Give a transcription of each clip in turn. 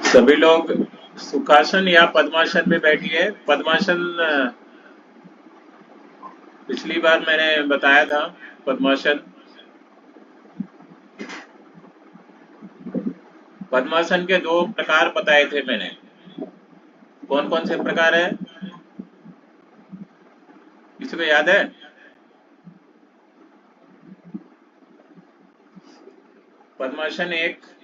सभी लोग सुखासन या पद्मासन में बैठिए। पद्मासन पिछली बार मैंने बताया था। पद्मासन पद्मासन के दो प्रकार बताए थे मैंने। कौन कौन से प्रकार है, किसी को याद है? पद्मासन एक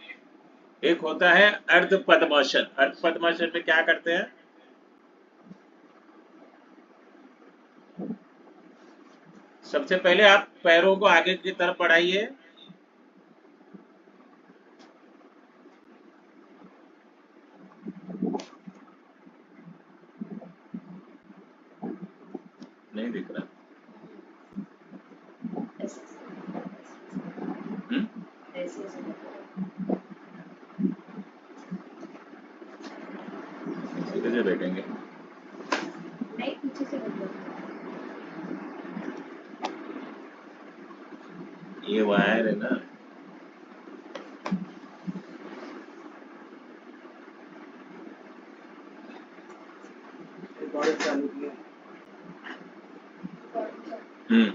एक होता है अर्ध पद्मासन। अर्ध पद्मासन में क्या करते हैं? सबसे पहले आप पैरों को आगे की तरफ बढ़ाइए। नहीं दिख रहा। हम्म? सीधे से बैठेंगे। ये वायर है ना। हम्म।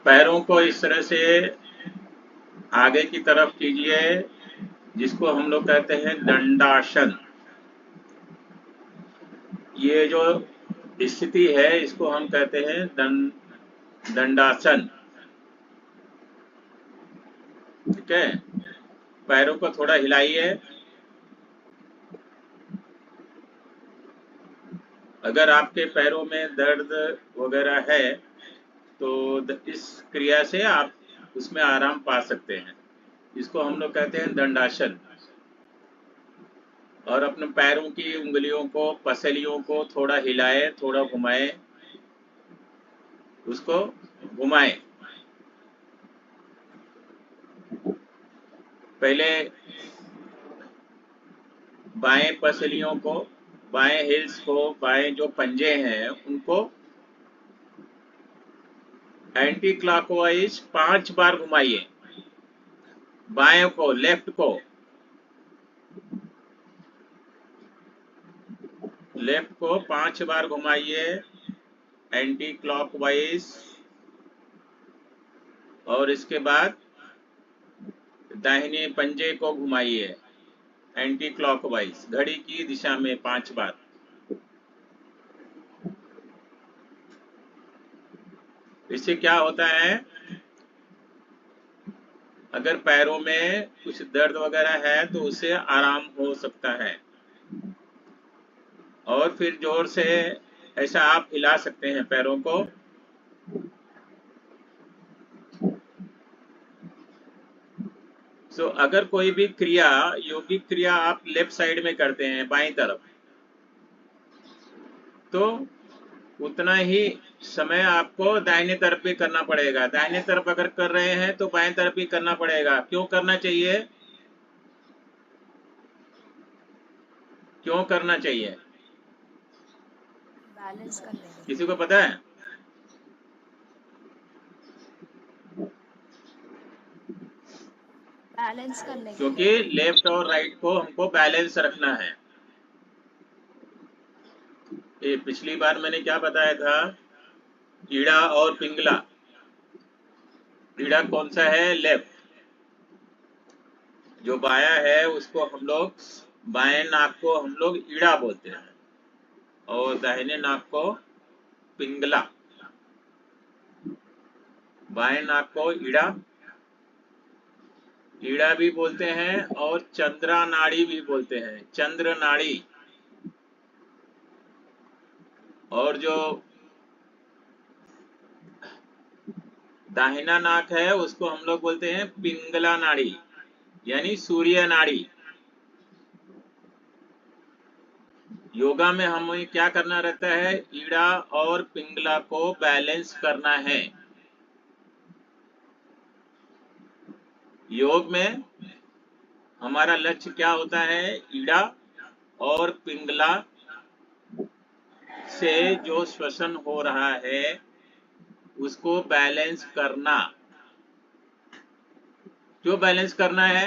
पैरों को इस तरह से आगे की तरफ कीजिए, जिसको हम लोग कहते हैं दंडासन। ये जो स्थिति है इसको हम कहते हैं दंडासन। ठीक है, पैरों को थोड़ा हिलाइए। अगर आपके पैरों में दर्द वगैरह है तो इस क्रिया से आप उसमें आराम पा सकते हैं। इसको हम लोग कहते हैं दंडासन। और अपने पैरों की उंगलियों को, पसलियों को थोड़ा हिलाए, थोड़ा घुमाए, उसको घुमाए। पहले बाएं पसलियों को, बाएं हिल्स को, बाएं जो पंजे हैं उनको एंटी क्लॉकवाइज 5 बार घुमाइए। बाएं को, लेफ्ट को, लेफ्ट को 5 बार घुमाइए एंटी क्लॉकवाइज। और इसके बाद दाहिने पंजे को घुमाइए एंटी क्लॉकवाइज, घड़ी की दिशा में 5 बार। इससे क्या होता है, अगर पैरों में कुछ दर्द वगैरह है तो उससे आराम हो सकता है। और फिर जोर से ऐसा आप हिला सकते हैं पैरों को। सो अगर कोई भी क्रिया, योगिक क्रिया आप लेफ्ट साइड में करते हैं, बाईं तरफ, तो उतना ही समय आपको दाहिने तरफ भी करना पड़ेगा। दाहिने तरफ अगर कर रहे हैं तो बाएं तरफ भी करना पड़ेगा। क्यों करना चाहिए? क्यों करना चाहिए? बैलेंस करने के किसी को पता है? बैलेंस करने के क्योंकि लिए लेफ्ट और राइट को हमको बैलेंस रखना है। ये पिछली बार मैंने क्या बताया था? ईड़ा और पिंगला। ईड़ा कौन सा है? लेफ्ट। जो बाया है उसको हम लोग, बाएं नाक को हम लोग ईड़ा बोलते हैं और दाहिने नाक को पिंगला। बाएं नाक को ईड़ा, ईड़ा भी बोलते हैं और चंद्रा नाड़ी भी बोलते हैं, चंद्र नाड़ी। और जो दाहिना नाक है उसको हम लोग बोलते हैं पिंगला नाड़ी, यानी सूर्य नाड़ी। योगा में हमें क्या करना रहता है? ईड़ा और पिंगला को बैलेंस करना है। योग में हमारा लक्ष्य क्या होता है? ईड़ा और पिंगला से जो श्वसन हो रहा है उसको बैलेंस करना। क्यों बैलेंस करना है?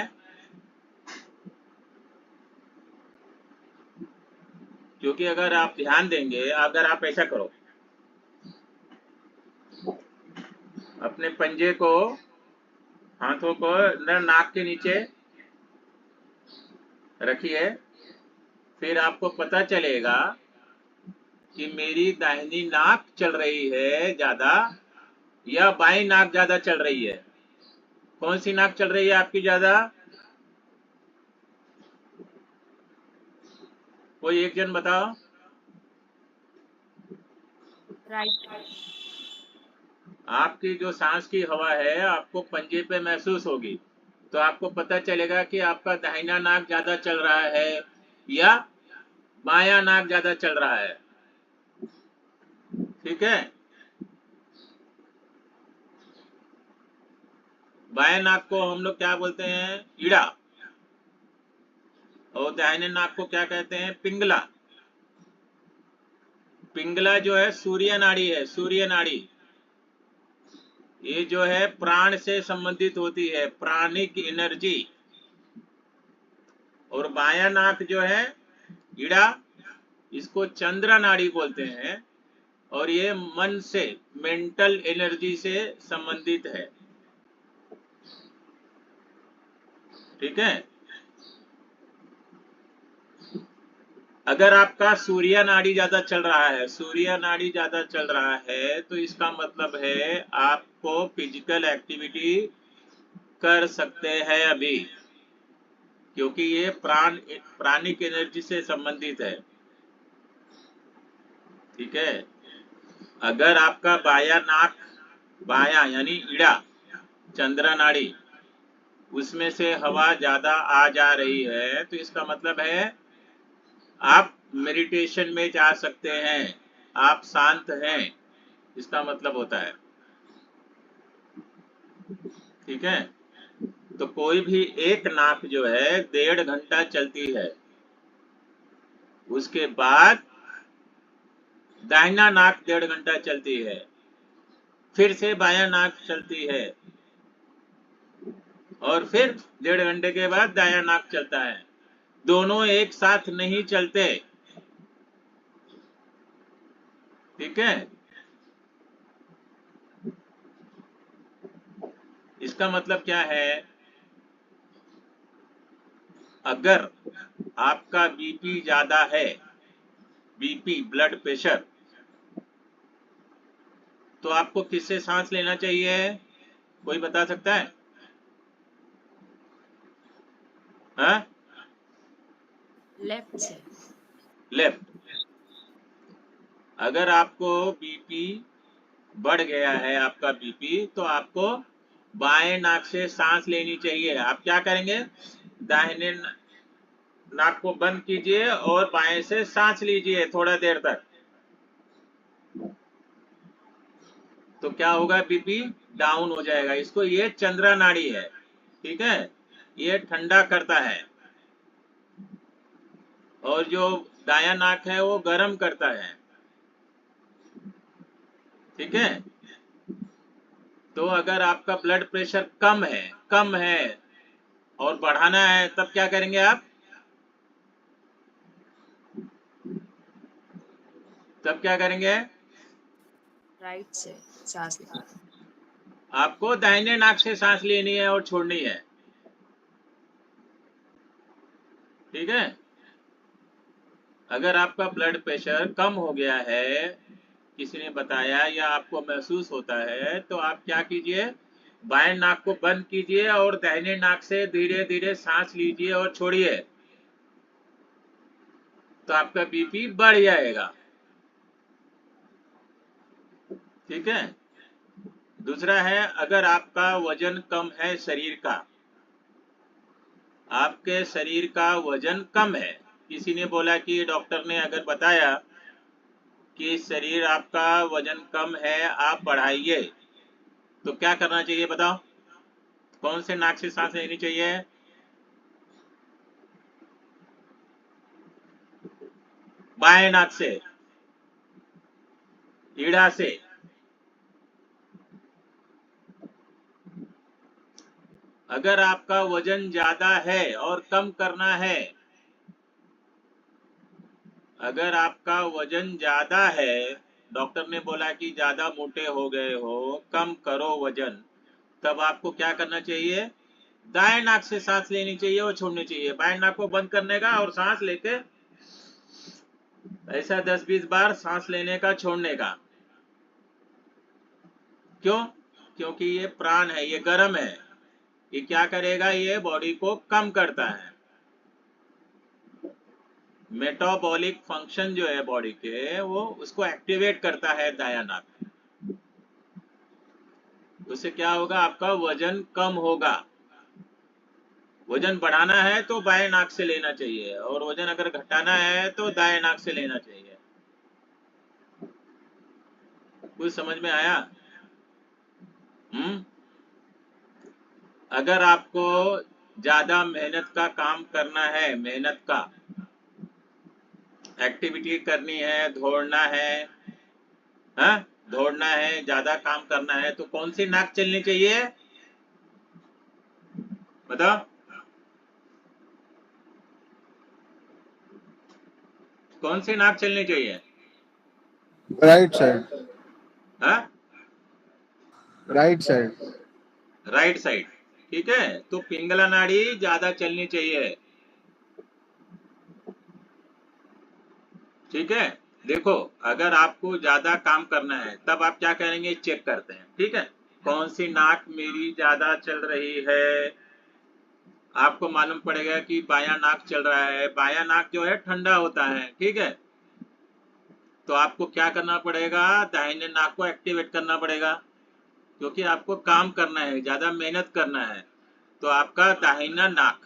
क्योंकि अगर आप ध्यान देंगे, अगर आप ऐसा करो, अपने पंजे को, हाथों को नाक के नीचे रखिए, फिर आपको पता चलेगा कि मेरी दाहिनी नाक चल रही है ज्यादा या बाईं नाक ज्यादा चल रही है। कौन सी नाक चल रही है आपकी ज्यादा? कोई एक जन बताओ। राइट। आपकी जो सांस की हवा है आपको पंजे पे महसूस होगी, तो आपको पता चलेगा कि आपका दाहिना नाक ज्यादा चल रहा है या बायां नाक ज्यादा चल रहा है। ठीक है, बाएं नाक को हम लोग क्या बोलते हैं? ईड़ा। और दाहिने नाक को क्या कहते हैं? पिंगला। पिंगला जो है सूर्य नाड़ी है, सूर्य नाड़ी। ये जो है प्राण से संबंधित होती है, प्राणिक एनर्जी। और बायां नाक जो है ईड़ा, इसको चंद्र नाड़ी बोलते हैं, और ये मन से, मेंटल एनर्जी से संबंधित है। ठीक है, अगर आपका सूर्य नाड़ी ज्यादा चल रहा है, सूर्य नाड़ी ज्यादा चल रहा है, तो इसका मतलब है आपको फिजिकल एक्टिविटी कर सकते हैं अभी, क्योंकि ये प्राणिक एनर्जी से संबंधित है। ठीक है, अगर आपका बायां नाक, बायां यानी ईड़ा, चंद्र नाड़ी, उसमें से हवा ज्यादा आ जा रही है, तो इसका मतलब है आप मेडिटेशन में जा सकते हैं, आप शांत हैं, इसका मतलब होता है। ठीक है, तो कोई भी एक नाक जो है 1.5 घंटा चलती है, उसके बाद दाहिना नाक 1.5 घंटा चलती है, फिर से बायां नाक चलती है, और फिर 1.5 घंटे के बाद दायां नाक चलता है। दोनों एक साथ नहीं चलते। ठीक है, इसका मतलब क्या है? अगर आपका बीपी ज्यादा है, बीपी ब्लड प्रेशर, तो आपको किससे सांस लेना चाहिए? कोई बता सकता है? हाँ, लेफ्ट से। लेफ्ट। अगर आपको बीपी बढ़ गया है, आपका बीपी, तो आपको बाएं नाक से सांस लेनी चाहिए। आप क्या करेंगे? दाहिने नाक को बंद कीजिए और बाएं से सांस लीजिए थोड़ा देर तक। तो क्या होगा? बीपी डाउन हो जाएगा। इसको, ये चंद्रा नाड़ी है। ठीक है, ये ठंडा करता है, और जो दायां नाक है वो गर्म करता है। ठीक है, तो अगर आपका ब्लड प्रेशर कम है और बढ़ाना है, तब क्या करेंगे आप? तब क्या करेंगे? राइट से सांस लेना। आपको दाहिने नाक से सांस लेनी है और छोड़नी है। ठीक है, अगर आपका ब्लड प्रेशर कम हो गया है, किसी ने बताया या आपको महसूस होता है, तो आप क्या कीजिए? बाएं नाक को बंद कीजिए और दाहिने नाक से धीरे धीरे सांस लीजिए और छोड़िए, तो आपका बीपी बढ़ जाएगा। ठीक है, दूसरा है, अगर आपका वजन कम है शरीर का, आपके शरीर का वजन कम है, किसी ने बोला कि डॉक्टर ने अगर बताया कि शरीर आपका वजन कम है, आप बढ़ाइए, तो क्या करना चाहिए बताओ? कौन से नाक से सांस लेनी चाहिए? बाएं नाक से, ईड़ा से। अगर आपका वजन ज्यादा है और कम करना है, अगर आपका वजन ज्यादा है, डॉक्टर ने बोला कि ज्यादा मोटे हो गए हो, कम करो वजन, तब आपको क्या करना चाहिए? दाएं नाक से सांस लेनी चाहिए और छोड़नी चाहिए। बाएं नाक को बंद करने का और सांस लेके ऐसा 10-20 बार सांस लेने का, छोड़ने का। क्यों? क्योंकि ये प्राण है, ये गर्म है, ये क्या करेगा? ये बॉडी को कम करता है। मेटाबॉलिक फंक्शन जो है बॉडी के, वो उसको एक्टिवेट करता है दायां नाक। उससे क्या होगा? आपका वजन कम होगा। वजन बढ़ाना है तो बाएं नाक से लेना चाहिए, और वजन अगर घटाना है तो दाएं नाक से लेना चाहिए। कुछ समझ में आया? अगर आपको ज्यादा मेहनत का काम करना है, मेहनत का एक्टिविटी करनी है, दौड़ना है, हाँ, दौड़ना है, ज्यादा काम करना है, तो कौन सी नाक चलनी चाहिए? बताओ, कौन सी नाक चलनी चाहिए? Right side. हाँ, राइट साइड। Right side. ठीक है, तो पिंगला नाड़ी ज्यादा चलनी चाहिए। ठीक है, देखो, अगर आपको ज्यादा काम करना है तब आप क्या करेंगे? चेक करते हैं। ठीक है, कौन सी नाक मेरी ज्यादा चल रही है? आपको मालूम पड़ेगा कि बायां नाक चल रहा है। बायां नाक जो है ठंडा होता है। ठीक है, तो आपको क्या करना पड़ेगा? दाहिने नाक को एक्टिवेट करना पड़ेगा, क्योंकि आपको काम करना है, ज्यादा मेहनत करना है। तो आपका दाहिना नाक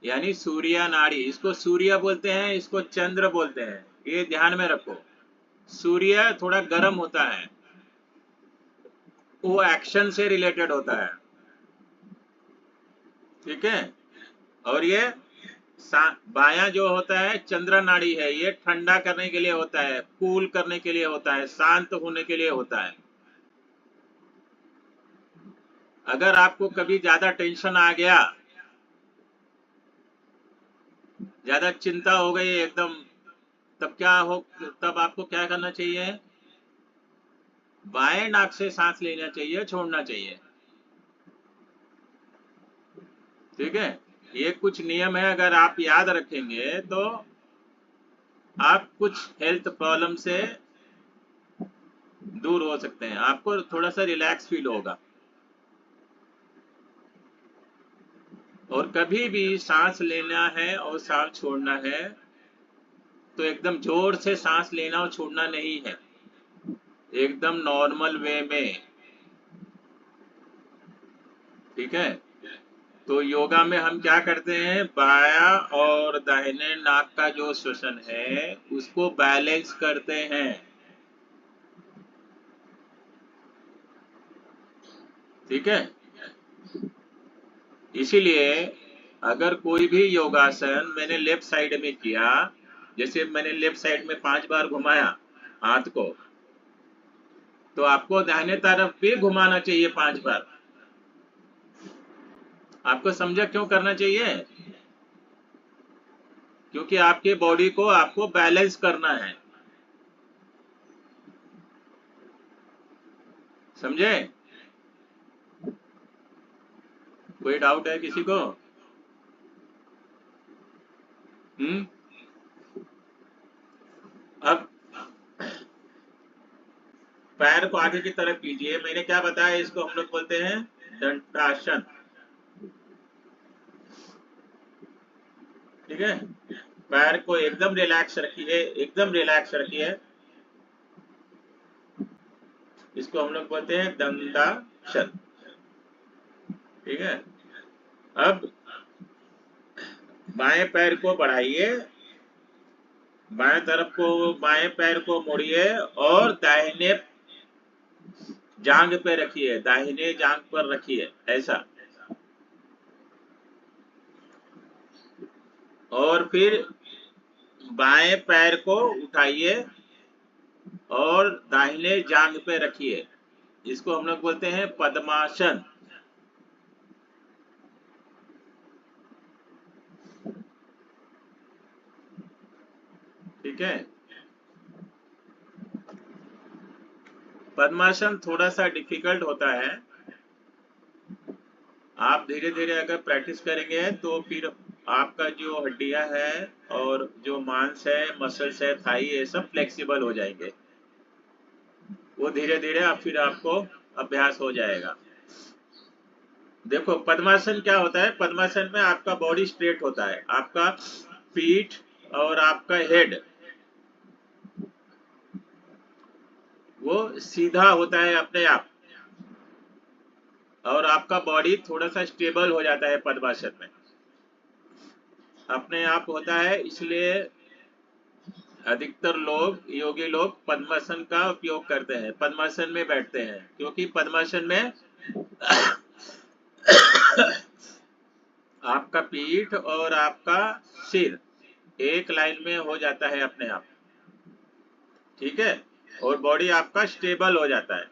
यानी सूर्य नाड़ी, इसको सूर्य बोलते हैं, इसको चंद्र बोलते हैं, ये ध्यान में रखो। सूर्य थोड़ा गर्म होता है, वो एक्शन से रिलेटेड होता है। ठीक है, और ये बायां जो होता है चंद्र नाड़ी है, ये ठंडा करने के लिए होता है, कूल करने के लिए होता है, शांत होने के लिए होता है। अगर आपको कभी ज्यादा टेंशन आ गया, ज्यादा चिंता हो गई एकदम, तब क्या हो? तब आपको क्या करना चाहिए? बाएं नाक से सांस लेना चाहिए, छोड़ना चाहिए। ठीक है, ये कुछ नियम है, अगर आप याद रखेंगे तो आप कुछ हेल्थ प्रॉब्लम से दूर हो सकते हैं, आपको थोड़ा सा रिलैक्स फील होगा। और कभी भी सांस लेना है और सांस छोड़ना है तो एकदम जोर से सांस लेना और छोड़ना नहीं है, एकदम नॉर्मल वे में। ठीक है, तो योगा में हम क्या करते हैं? बायां और दाहिने नाक का जो श्वसन है उसको बैलेंस करते हैं। ठीक है, इसीलिए अगर कोई भी योगासन मैंने लेफ्ट साइड में किया, जैसे मैंने लेफ्ट साइड में 5 बार घुमाया हाथ को, तो आपको दाहिने तरफ भी घुमाना चाहिए 5 बार। आपको समझा क्यों करना चाहिए? क्योंकि आपके बॉडी को आपको बैलेंस करना है। समझे? कोई डाउट है किसी को? अब पैर को आगे की तरफ कीजिए। मैंने क्या बताया? इसको हम लोग बोलते हैं दंडासन। ठीक है, पैर को एकदम रिलैक्स रखिए, एकदम रिलैक्स रखिए। इसको हम लोग बोलते हैं दंडासन। ठीक है, अब बाएं पैर को बढ़ाइए, बाएं तरफ को, बाएं पैर को मोड़िए और दाहिने जांग पे रखिए, दाहिने जांग पर रखिए, ऐसा। और फिर बाएं पैर को उठाइए और दाहिने जांग पे रखिए। इसको हम लोग बोलते हैं पद्मासन। ठीक है। पद्मासन थोड़ा सा डिफिकल्ट होता है, आप धीरे धीरे अगर प्रैक्टिस करेंगे तो फिर आपका जो हड्डियां है और जो मांस है, मसल्स है, थाई, ये सब फ्लेक्सिबल हो जाएंगे। वो धीरे धीरे फिर आपको अभ्यास हो जाएगा। देखो पद्मासन क्या होता है, पद्मासन में आपका बॉडी स्ट्रेट होता है, आपका पीठ और आपका हेड वो सीधा होता है अपने आप, और आपका बॉडी थोड़ा सा स्टेबल हो जाता है पद्मासन में, अपने आप होता है। इसलिए अधिकतर लोग, योगी लोग पद्मासन का उपयोग करते हैं, पद्मासन में बैठते हैं, क्योंकि पद्मासन में आपका पीठ और आपका सिर एक लाइन में हो जाता है अपने आप, ठीक है, और बॉडी आपका स्टेबल हो जाता है।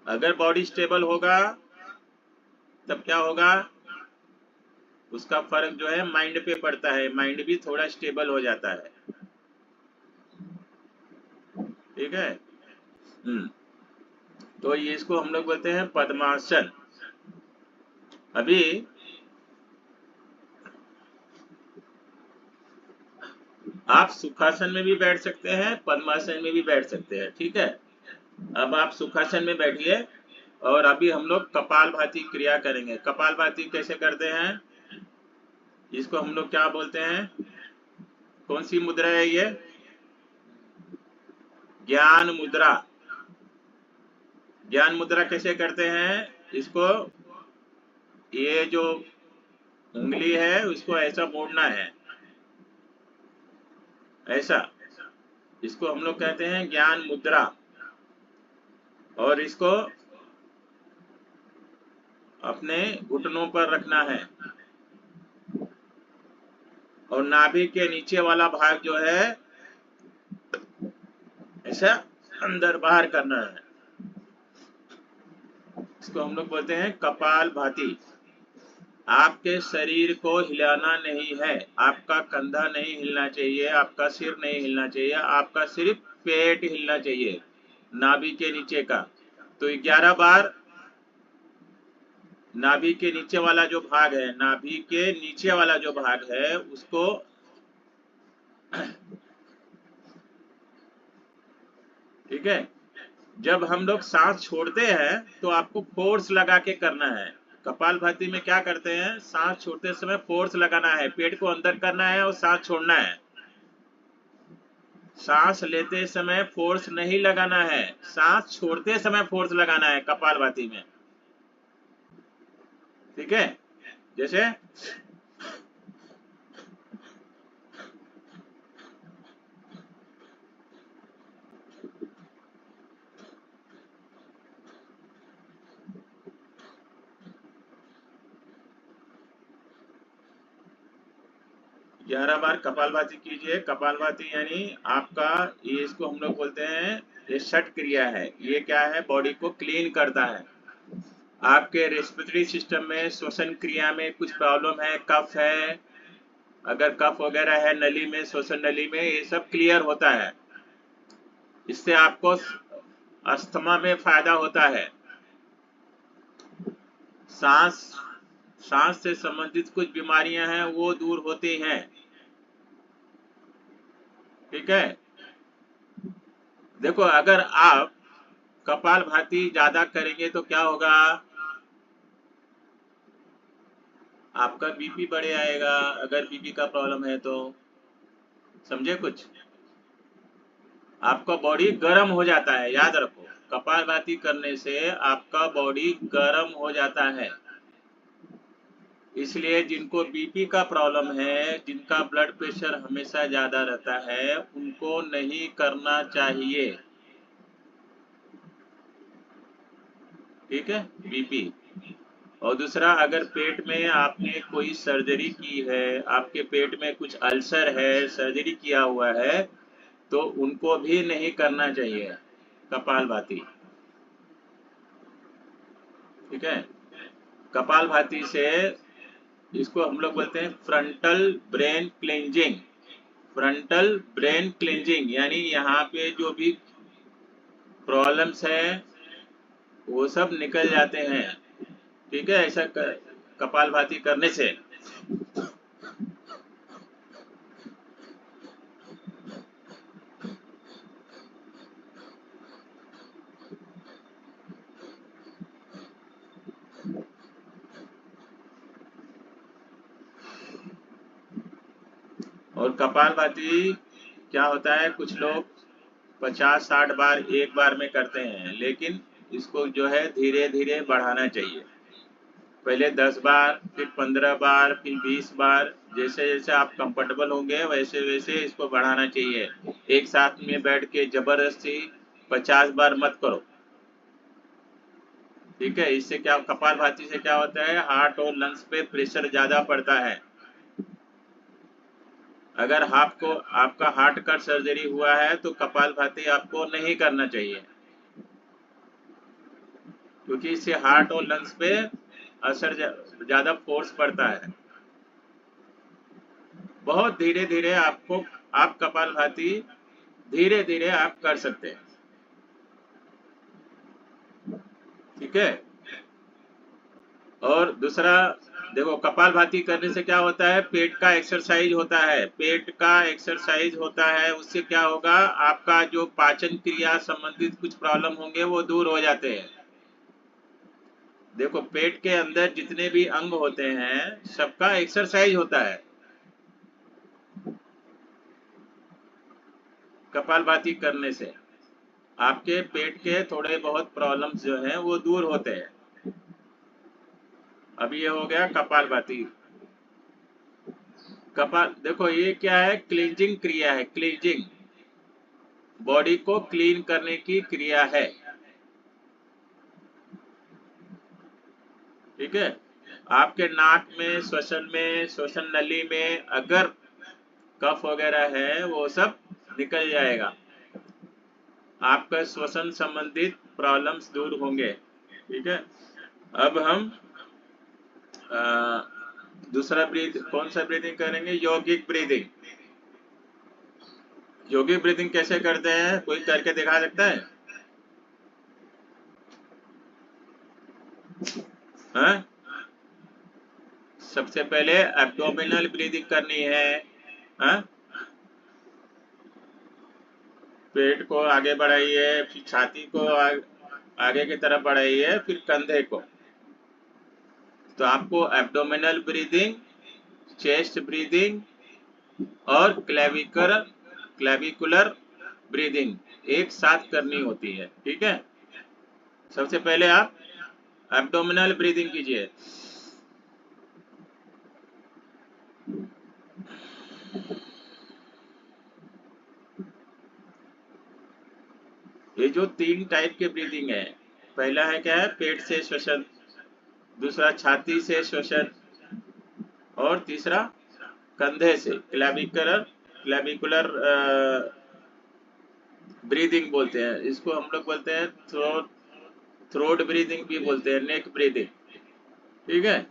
अगर बॉडी स्टेबल होगा तब क्या होगा, उसका फर्क जो है माइंड पे पड़ता है, माइंड भी थोड़ा स्टेबल हो जाता है, ठीक है। तो ये इसको हम लोग बोलते हैं पद्मासन। अभी आप सुखासन में भी बैठ सकते हैं, पद्मासन में भी बैठ सकते हैं, ठीक है। अब आप सुखासन में बैठिए और अभी हम लोग कपालभाति क्रिया करेंगे। कपालभाति कैसे करते हैं, इसको हम लोग क्या बोलते हैं, कौन सी मुद्रा है ये, ज्ञान मुद्रा। ज्ञान मुद्रा कैसे करते हैं, इसको ये जो उंगली है उसको ऐसा मोड़ना है, ऐसा, इसको हम लोग कहते हैं ज्ञान मुद्रा। और इसको अपने घुटनों पर रखना है और नाभि के नीचे वाला भाग जो है ऐसा अंदर बाहर करना है, इसको हम लोग बोलते हैं कपालभाति। आपके शरीर को हिलाना नहीं है, आपका कंधा नहीं हिलना चाहिए, आपका सिर नहीं हिलना चाहिए, आपका सिर्फ पेट हिलना चाहिए, नाभि के नीचे का। तो 11 बार नाभि के नीचे वाला जो भाग है, नाभि के नीचे वाला जो भाग है उसको ठीक है। जब हम लोग सांस छोड़ते हैं तो आपको फोर्स लगा के करना है। कपालभाति में क्या करते हैं, सांस छोड़ते समय फोर्स लगाना है, पेट को अंदर करना है और सांस छोड़ना है। सांस लेते समय फोर्स नहीं लगाना है, सांस छोड़ते समय फोर्स लगाना है कपालभाति में, ठीक है। जैसे 11 बार कपालभाति कीजिए। कपालभाति यानी आपका ये, इसको हम लोग बोलते हैं, ये षट क्रिया है। ये क्या है, बॉडी को क्लीन करता है। आपके रेस्पिरेटरी सिस्टम में, श्वसन क्रिया में कुछ प्रॉब्लम है, कफ है, अगर कफ वगैरह है नली में, श्वसन नली में, ये सब क्लियर होता है। इससे आपको अस्थमा में फायदा होता है। सांस से संबंधित कुछ बीमारियां हैं वो दूर होती हैं, ठीक है। देखो अगर आप कपालभाति ज्यादा करेंगे तो क्या होगा, आपका बीपी बढ़े आएगा, अगर बीपी का प्रॉब्लम है तो, समझे कुछ। आपका बॉडी गर्म हो जाता है, याद रखो, कपालभाति करने से आपका बॉडी गर्म हो जाता है। इसलिए जिनको बीपी का प्रॉब्लम है, जिनका ब्लड प्रेशर हमेशा ज्यादा रहता है, उनको नहीं करना चाहिए, ठीक है, बीपी। और दूसरा, अगर पेट में आपने कोई सर्जरी की है, आपके पेट में कुछ अल्सर है, सर्जरी किया हुआ है, तो उनको भी नहीं करना चाहिए कपालभाति, ठीक है। कपालभाति से, इसको हम लोग बोलते हैं frontal brain cleansing. Frontal brain cleansing, यानी यहाँ पे जो भी प्रॉब्लम्स है वो सब निकल जाते हैं। ठीक है, ऐसा कपालभाति करने से। और कपालभाति क्या होता है, कुछ लोग 50-60 बार एक बार में करते हैं, लेकिन इसको जो है धीरे धीरे बढ़ाना चाहिए। पहले 10 बार, फिर 15 बार, फिर 20 बार, जैसे जैसे आप कंफर्टेबल होंगे वैसे वैसे इसको बढ़ाना चाहिए। एक साथ में बैठ के जबरदस्ती 50 बार मत करो। ठीक है, इससे क्या, कपालभाति से क्या होता है, हार्ट और लंग्स पे प्रेशर ज्यादा पड़ता है। अगर आपको आपका हार्ट का सर्जरी हुआ है तो कपालभाति आपको नहीं करना चाहिए, क्योंकि इससे हार्ट और लंग्स पे असर ज्यादा फोर्स पड़ता है। बहुत धीरे धीरे आप कपालभाति धीरे धीरे आप कर सकते हैं। ठीक है, और दूसरा देखो, कपालभाति करने से क्या होता है, पेट का एक्सरसाइज होता है, पेट का एक्सरसाइज होता है। उससे क्या होगा, आपका जो पाचन क्रिया संबंधित कुछ प्रॉब्लम होंगे वो दूर हो जाते हैं। देखो, पेट के अंदर जितने भी अंग होते हैं सबका एक्सरसाइज होता है। कपालभाति करने से आपके पेट के थोड़े बहुत प्रॉब्लम्स जो हैं वो दूर होते हैं। अब ये हो गया कपालभाति। कपाल देखो, ये क्या है, क्लींजिंग क्रिया है। क्लींजिंग बॉडी को क्लीन करने की क्रिया है। ठीक है, आपके नाक में, श्वसन नली में अगर कफ वगैरह है वो सब निकल जाएगा, आपका श्वसन संबंधित प्रॉब्लम्स दूर होंगे। ठीक है, अब हम दूसरा कौन सा ब्रीदिंग करेंगे, यौगिक ब्रीदिंग। यौगिक ब्रीदिंग कैसे करते हैं, कोई करके दिखा सकता है? हाँ? सबसे पहले एब्डोमिनल ब्रीदिंग करनी है। हाँ? पेट को आगे बढ़ाइए, फिर छाती को आगे की तरफ बढ़ाइए, फिर कंधे को। तो आपको एब्डोमिनल ब्रीदिंग, चेस्ट ब्रीदिंग और क्लेविकुलर ब्रीदिंग एक साथ करनी होती है। ठीक है, सबसे पहले आप एब्डोमिनल ब्रीदिंग कीजिए। ये जो 3 टाइप के ब्रीदिंग है, पहला है क्या है, पेट से श्वसन, दूसरा छाती से श्वसन, और तीसरा कंधे से क्लेविकुलर ब्रीदिंग बोलते हैं। इसको हम लोग बोलते हैं थ्रोट ब्रीदिंग भी बोलते हैं, नेक ब्रीदिंग। ठीक है,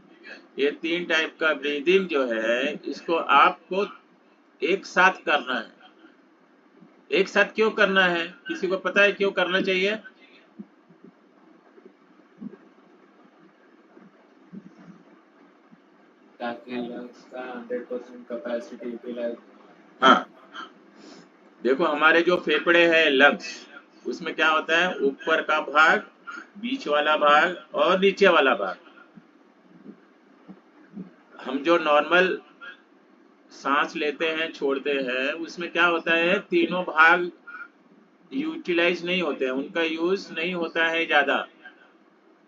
ये 3 टाइप का ब्रीदिंग जो है इसको आपको एक साथ करना है। एक साथ क्यों करना है, किसी को पता है क्यों करना चाहिए? ताकि लंग्स का 100% कैपेसिटी यूटिलाइज। हाँ, देखो, हमारे जो फेफड़े हैं, लंग्स, उसमें क्या होता है, ऊपर का भाग, बीच वाला भाग और नीचे वाला भाग। हम जो नॉर्मल सांस लेते हैं छोड़ते हैं उसमें क्या होता है, तीनों भाग यूटिलाइज नहीं होते हैं, उनका यूज नहीं होता है ज्यादा।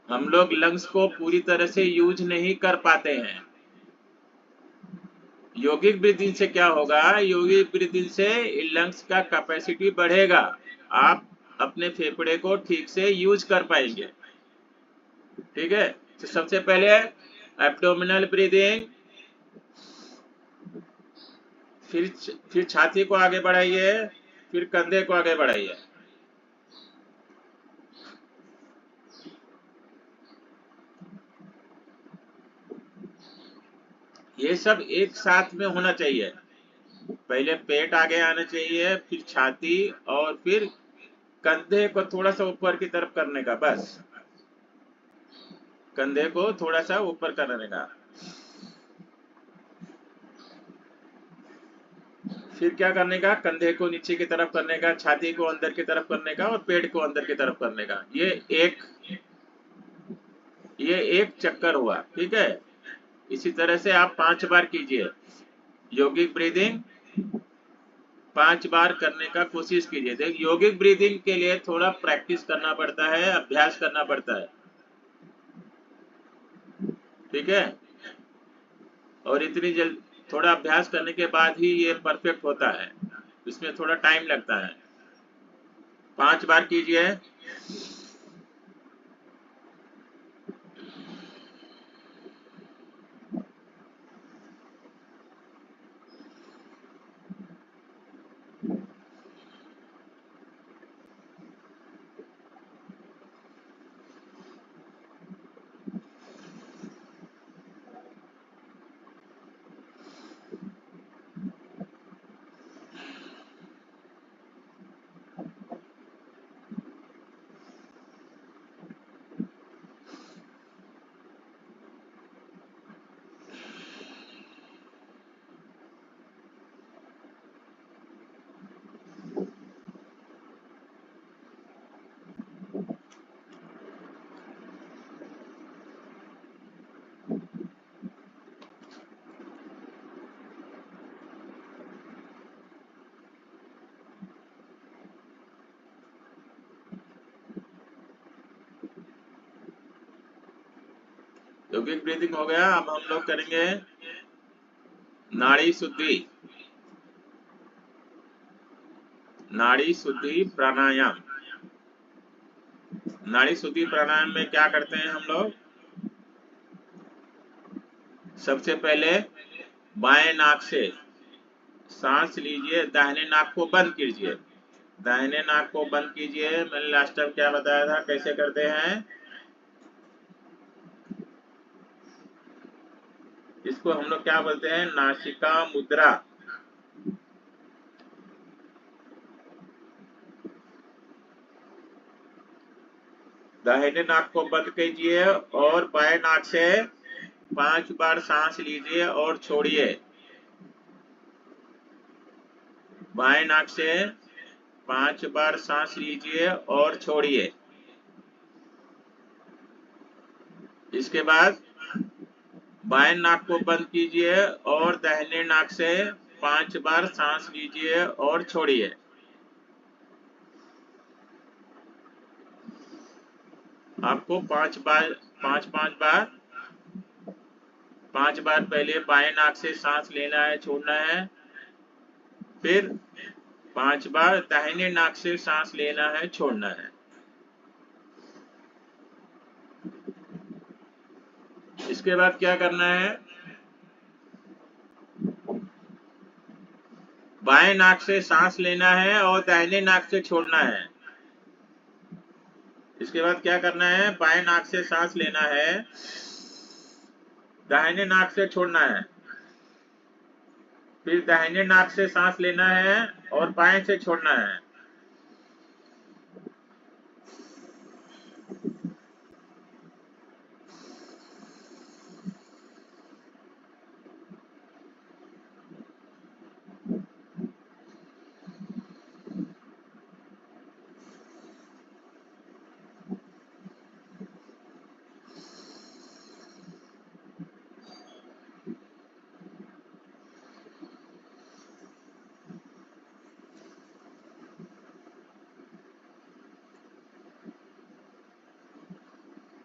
हम लोग लंग्स को पूरी तरह से यूज नहीं कर पाते हैं। यौगिक ब्रीदिंग से क्या होगा, यौगिक ब्रीदिंग से लंग्स का कैपेसिटी बढ़ेगा, आप अपने फेफड़े को ठीक से यूज कर पाएंगे। ठीक है, तो सबसे पहले एब्डोमिनल ब्रीदिंग, फिर छाती को आगे बढ़ाइए, फिर कंधे को आगे बढ़ाइए। ये सब एक साथ में होना चाहिए। पहले पेट आगे आना चाहिए, फिर छाती, और फिर कंधे को थोड़ा सा ऊपर की तरफ करने का, बस कंधे को थोड़ा सा ऊपर करने का। फिर क्या करने का, कंधे को नीचे की तरफ करने का, छाती को अंदर की तरफ करने का, और पेट को अंदर की तरफ करने का। ये एक चक्कर हुआ, ठीक है। इसी तरह से आप 5 बार कीजिए योगिक ब्रीदिंग, 5 बार करने का कोशिश कीजिए। देख, योगिक ब्रीदिंग के लिए थोड़ा प्रैक्टिस करना पड़ता है, अभ्यास करना पड़ता है, ठीक है। और इतनी जल्द थोड़ा अभ्यास करने के बाद ही ये परफेक्ट होता है, इसमें थोड़ा टाइम लगता है। 5 बार कीजिए। योगिक ब्रीदिंग हो गया। अब हम लोग करेंगे नाड़ी शुद्धि, नाड़ी शुद्धि प्राणायाम। नाड़ी शुद्धि प्राणायाम में क्या करते हैं हम लोग, सबसे पहले बाएं नाक से सांस लीजिए, दाहिने नाक को बंद कीजिए, दाहिने नाक को बंद कीजिए। मैंने लास्ट टाइम क्या बताया था, कैसे करते हैं, इसको हम लोग क्या बोलते हैं, नासिका मुद्रा। दाहिने नाक को बंद कीजिए और बाएं नाक से 5 बार सांस लीजिए और छोड़िए। बाएं नाक से 5 बार सांस लीजिए और छोड़िए। इसके बाद बाएं नाक को बंद कीजिए और दाहिने नाक से 5 बार सांस लीजिए और छोड़िए। आपको 5 बार 5 बार पहले बाएं नाक से सांस लेना है, छोड़ना है, फिर 5 बार दाहिने नाक से सांस लेना है, छोड़ना है। इसके बाद क्या करना है, बाएं नाक से सांस लेना है और दाहिने नाक से छोड़ना है। इसके बाद क्या करना है, बाएं नाक से सांस लेना है, दाहिने नाक से छोड़ना है, फिर दाहिने नाक से सांस लेना है और बाएं से छोड़ना है।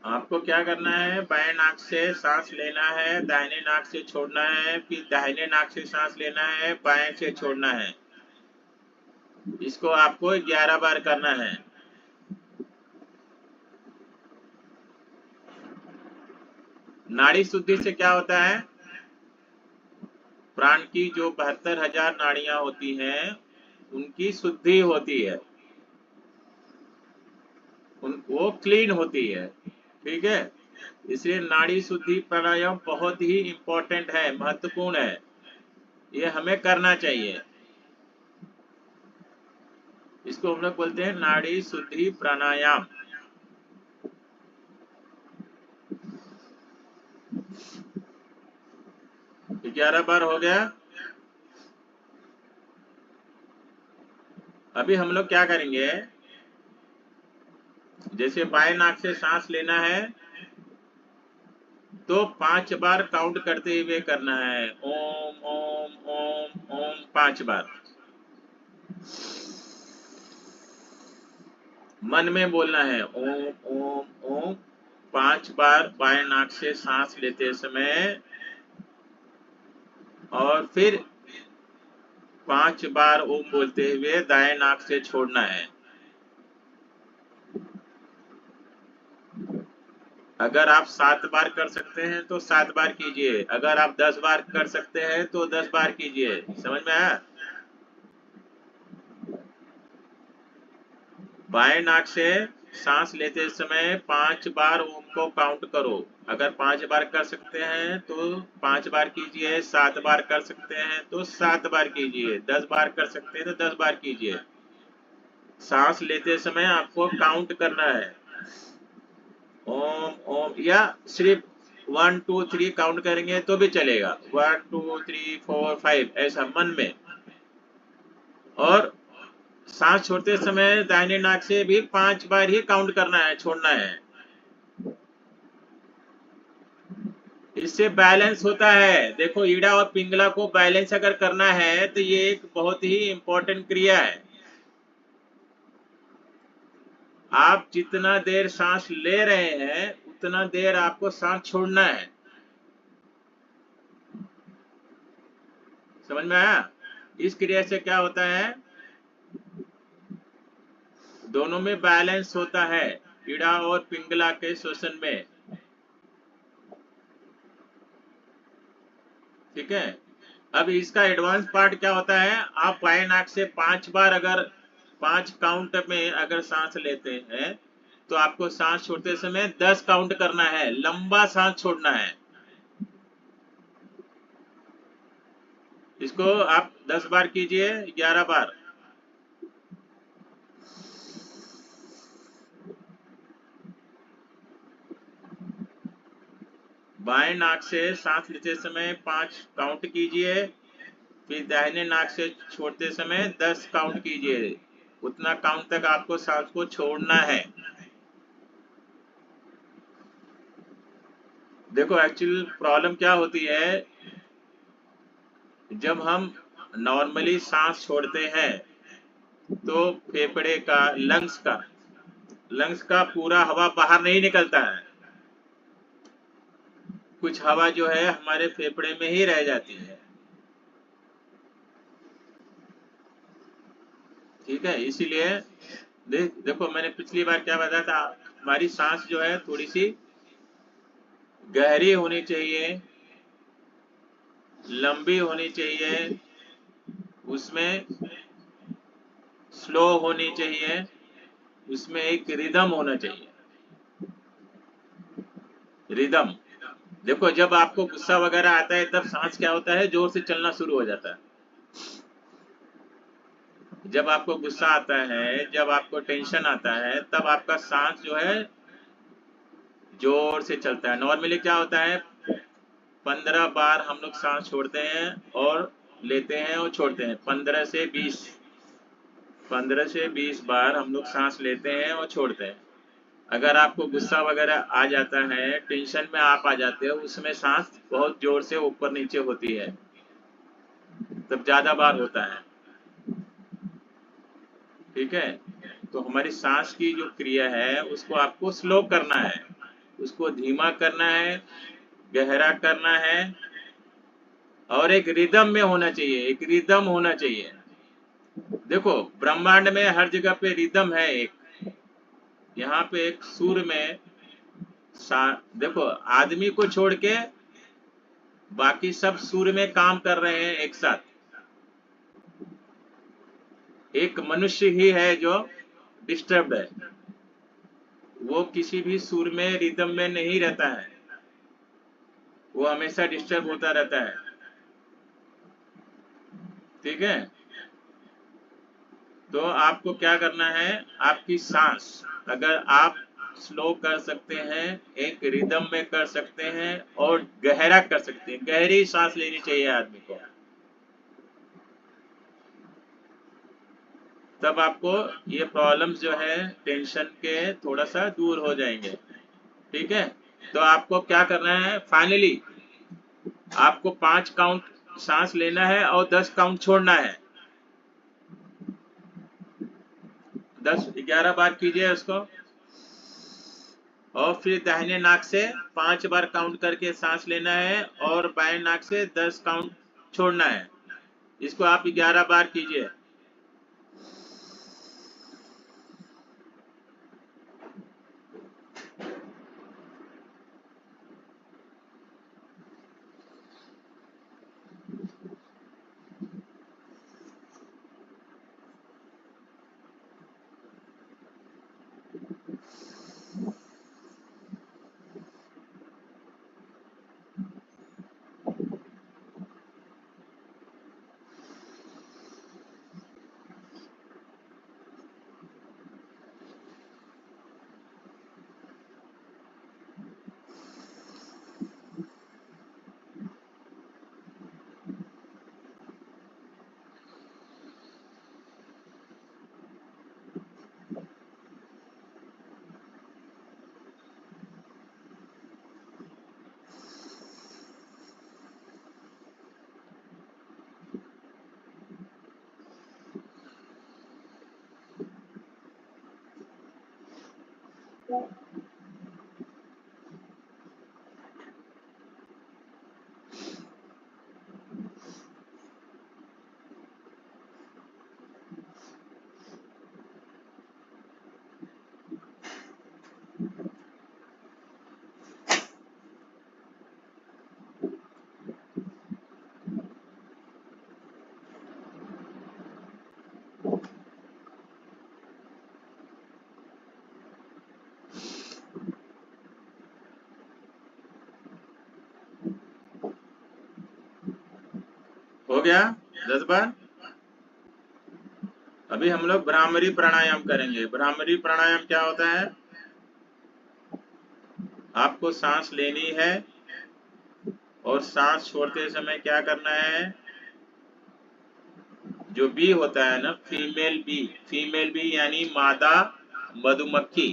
आपको क्या करना है, बाएं नाक से सांस लेना है, दाहिने नाक से छोड़ना है, फिर दाहिने नाक से सांस लेना है, बाएं से छोड़ना है। इसको आपको 11 बार करना है। नाड़ी शुद्धि से क्या होता है, प्राण की जो 72,000 नाड़ियां होती हैं उनकी शुद्धि होती है, वो क्लीन होती है, ठीक है। इसलिए नाड़ी शुद्धि प्राणायाम बहुत ही इम्पोर्टेंट है, महत्वपूर्ण है, ये हमें करना चाहिए। इसको हम लोग बोलते हैं नाड़ी शुद्धि प्राणायाम। तो 11 बार हो गया। अभी हम लोग क्या करेंगे, जैसे बाएं नाक से सांस लेना है तो 5 बार काउंट करते हुए करना है। ओम ओम ओम ओम 5 बार मन में बोलना है। ओम ओम ओम 5 बार बाएं नाक से सांस लेते समय, और फिर 5 बार ओम बोलते हुए दाएं नाक से छोड़ना है। अगर आप 7 बार कर सकते हैं तो 7 बार कीजिए, अगर आप 10 बार कर सकते हैं तो 10 बार कीजिए। समझ में आया? बाएं नाक से सांस लेते समय 5 बार ओम को काउंट करो। अगर 5 बार कर सकते हैं तो 5 बार कीजिए, 7 बार कर सकते हैं तो 7 बार कीजिए, 10 बार कर सकते हैं तो 10 बार कीजिए। सांस लेते समय आपको काउंट करना है। ओम ओम, या सिर्फ 1 2 3 काउंट करेंगे तो भी चलेगा। 1 2 3 4 5 ऐसा मन में। और सांस छोड़ते समय दाहिने नाक से भी 5 बार ही काउंट करना है, छोड़ना है। इससे बैलेंस होता है। देखो, ईड़ा और पिंगला को बैलेंस अगर करना है तो ये एक बहुत ही इंपॉर्टेंट क्रिया है। आप जितना देर सांस ले रहे हैं उतना देर आपको सांस छोड़ना है। समझ में आया? इस क्रिया से क्या होता है, दोनों में बैलेंस होता है, ईड़ा और पिंगला के श्वसन में। ठीक है। अब इसका एडवांस पार्ट क्या होता है, आप बाएं नाक से 5 बार, अगर 5 काउंट में अगर सांस लेते हैं तो आपको सांस छोड़ते समय 10 काउंट करना है, लंबा सांस छोड़ना है। इसको आप 10 बार कीजिए, 11 बार। बाएं नाक से सांस लेते समय 5 काउंट कीजिए, फिर दाहिने नाक से छोड़ते समय 10 काउंट कीजिए। उतना काउंट तक आपको सांस को छोड़ना है। देखो, एक्चुअल प्रॉब्लम क्या होती है, जब हम नॉर्मली सांस छोड़ते हैं तो फेफड़े का, लंग्स का पूरा हवा बाहर नहीं निकलता है। कुछ हवा जो है हमारे फेफड़े में ही रह जाती है। ठीक है, इसीलिए देखो, मैंने पिछली बार क्या बताया था, हमारी सांस जो है थोड़ी सी गहरी होनी चाहिए, लंबी होनी चाहिए, उसमें स्लो होनी चाहिए, उसमें एक रिदम होना चाहिए। रिदम। देखो, जब आपको गुस्सा वगैरह आता है तब सांस क्या होता है, जोर से चलना शुरू हो जाता है। जब आपको गुस्सा आता है, जब आपको टेंशन आता है, तब आपका सांस जो है जोर से चलता है। नॉर्मली क्या होता है, 15 बार हम लोग सांस छोड़ते हैं और लेते हैं और छोड़ते हैं। 15 से 20 बार हम लोग सांस लेते हैं और छोड़ते हैं। अगर आपको गुस्सा वगैरह आ जाता है, टेंशन में आप आ जाते हो, उसमें सांस बहुत जोर से ऊपर नीचे होती है, तब ज्यादा बार होता है। ठीक है। तो हमारी सांस की जो क्रिया है उसको आपको स्लो करना है, उसको धीमा करना है, गहरा करना है, और एक रिदम में होना चाहिए, एक रिदम होना चाहिए। देखो, ब्रह्मांड में हर जगह पे रिदम है एक। यहाँ पे एक सुर में देखो, आदमी को छोड़ के बाकी सब सुर में काम कर रहे हैं एक साथ। एक मनुष्य ही है जो डिस्टर्ब्ड है, वो किसी भी सुर में, रिदम में नहीं रहता है, वो हमेशा डिस्टर्ब होता रहता है। ठीक है। तो आपको क्या करना है, आपकी सांस अगर आप स्लो कर सकते हैं, एक रिदम में कर सकते हैं और गहरा कर सकते हैं, गहरी सांस लेनी चाहिए आदमी को, तब आपको ये प्रॉब्लम्स जो है टेंशन के थोड़ा सा दूर हो जाएंगे। ठीक है, तो आपको क्या करना है, फाइनली आपको 5 काउंट सांस लेना है और 10 काउंट छोड़ना है। 11 बार कीजिए उसको, और फिर दाहिने नाक से 5 बार काउंट करके सांस लेना है और बाएं नाक से 10 काउंट छोड़ना है। इसको आप 11 बार कीजिए। हो गया 10 बार। अभी हम लोग भ्रामरी प्राणायाम करेंगे। भ्रामरी प्राणायाम क्या होता है, आपको सांस लेनी है और सांस छोड़ते समय क्या करना है, जो बी होता है ना, फीमेल बी यानी मादा मधुमक्खी,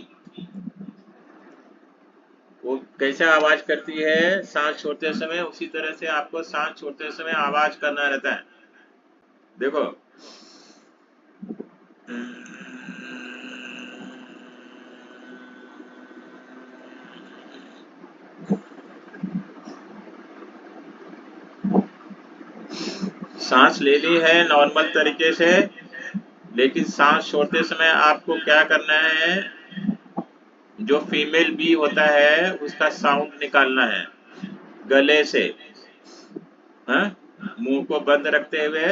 वो कैसे आवाज करती है सांस छोड़ते समय, उसी तरह से आपको सांस छोड़ते समय आवाज करना रहता है। देखो, सांस ले ली है नॉर्मल तरीके से, लेकिन सांस छोड़ते समय आपको क्या करना है, जो फीमेल बी होता है उसका साउंड निकालना है गले से, हाँ, मुंह को बंद रखते हुए।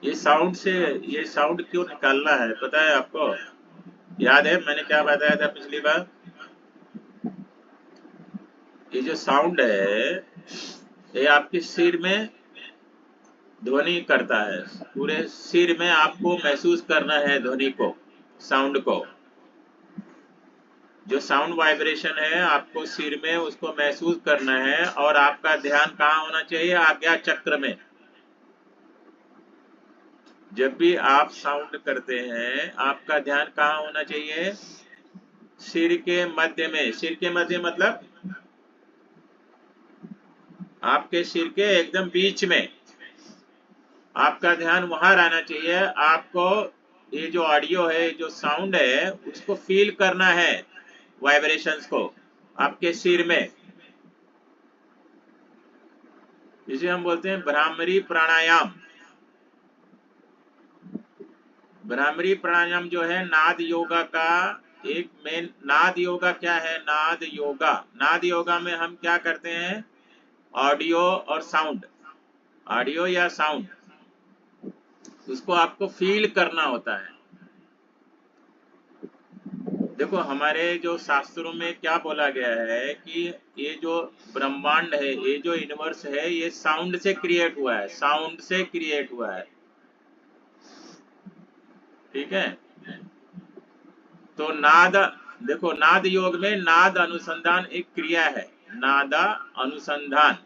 ये साउंड क्यों निकालना है पता है आपको, याद है मैंने क्या बताया था पिछली बार, ये जो साउंड है ये आपके सिर में ध्वनि करता है, पूरे सिर में आपको महसूस करना है ध्वनि को, साउंड को। जो साउंड वाइब्रेशन है आपको सिर में उसको महसूस करना है, और आपका ध्यान कहाँ होना चाहिए, आज्ञा चक्र में। जब भी आप साउंड करते हैं आपका ध्यान कहाँ होना चाहिए, सिर के मध्य में। सिर के मध्य मतलब आपके सिर के एकदम बीच में आपका ध्यान वहां रहना चाहिए। आपको ये जो ऑडियो है, जो साउंड है, उसको फील करना है, वाइब्रेशंस को आपके सिर में। इसे हम बोलते हैं भ्रामरी प्राणायाम। भ्रामरी प्राणायाम जो है नाद योगा का एक मेन। नाद योगा क्या है, नाद योगा में हम क्या करते हैं, ऑडियो और साउंड, ऑडियो या साउंड, उसको आपको फील करना होता है। देखो हमारे जो शास्त्रों में क्या बोला गया है कि ये जो ब्रह्मांड है, ये जो यूनिवर्स है, ये साउंड से क्रिएट हुआ है, साउंड से क्रिएट हुआ है। ठीक है, तो नाद, देखो नाद योग में नाद अनुसंधान एक क्रिया है, नाद अनुसंधान।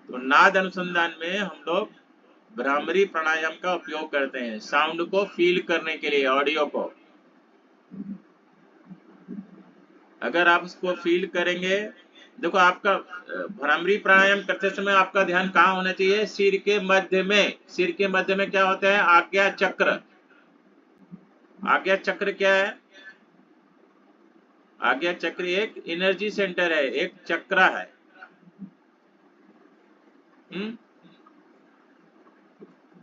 तो नाद अनुसंधान में हम लोग भ्रामरी प्राणायाम का उपयोग करते हैं साउंड को फील करने के लिए, ऑडियो को। अगर आप उसको फील करेंगे, देखो आपका भ्रामरी प्राणायाम करते समय आपका ध्यान कहाँ होना चाहिए? सिर के मध्य में। सिर के मध्य में क्या होता है? आज्ञा चक्र। आज्ञा चक्र क्या है? आज्ञा चक्र एक एनर्जी सेंटर है, एक चक्र है।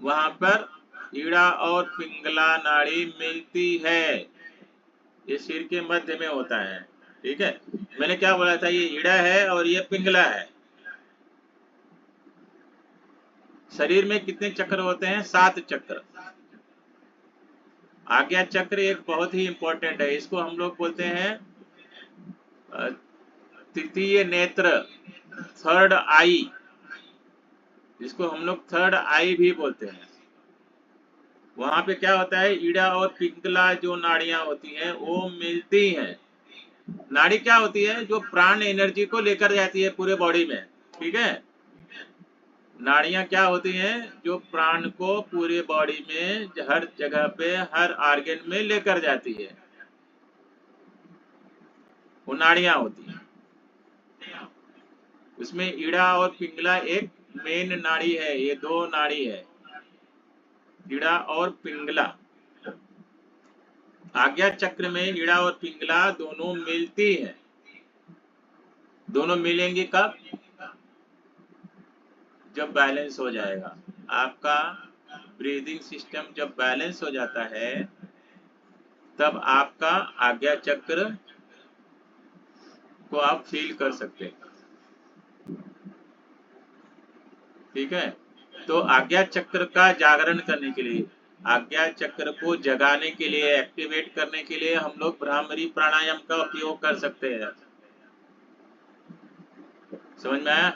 वहां पर ईड़ा और पिंगला नाड़ी मिलती है, ये सिर के मध्य में होता है। ठीक है, मैंने क्या बोला था? ये ईड़ा है और ये पिंगला है। शरीर में कितने चक्र होते हैं? 7 चक्र। आज्ञा चक्र एक बहुत ही इंपॉर्टेंट है, इसको हम लोग बोलते हैं तृतीय नेत्र, थर्ड आई, जिसको हम लोग थर्ड आई भी बोलते हैं। वहां पे क्या होता है? ईड़ा और पिंगला जो नाड़ियां होती हैं वो मिलती हैं। नाड़ी क्या होती है? जो प्राण एनर्जी को लेकर जाती है पूरे बॉडी में। ठीक है, नाड़ियां क्या होती हैं? जो प्राण को पूरे बॉडी में हर जगह पे, हर ऑर्गन में लेकर जाती है, वो नाड़ियां होती हैं। उसमें ईड़ा और पिंगला एक मेन नाड़ी है, ये 2 नाड़ी है, ईड़ा और पिंगला। आज्ञा चक्र में ईड़ा और पिंगला दोनों मिलती हैं। दोनों मिलेंगी कब? जब बैलेंस हो जाएगा आपका ब्रीदिंग सिस्टम। जब बैलेंस हो जाता है तब आपका आज्ञा चक्र को आप फील कर सकते हैं। ठीक है, तो आज्ञा चक्र का जागरण करने के लिए, आज्ञा चक्र को जगाने के लिए, एक्टिवेट करने के लिए हम लोग भ्रामरी प्राणायाम का उपयोग कर सकते हैं। समझ में आया?